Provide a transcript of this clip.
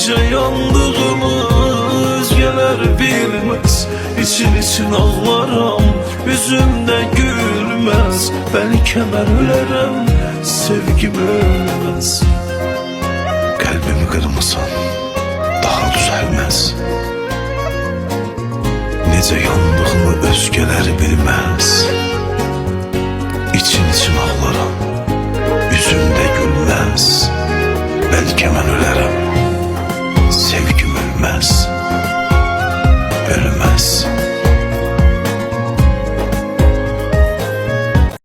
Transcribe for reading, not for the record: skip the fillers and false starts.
Necə yandığımı özgələr bilməz. İçin ağlaram, üzümdə gülməz. Bəlkə mən ölərəm, sevgim ölməz. Qəlbimi qırmısan, daha düzəlməz. Necə yandığımı özgələr bilməz. İçin ağlaram, üzümdə gülməz. Bəlkə mən ölərəm,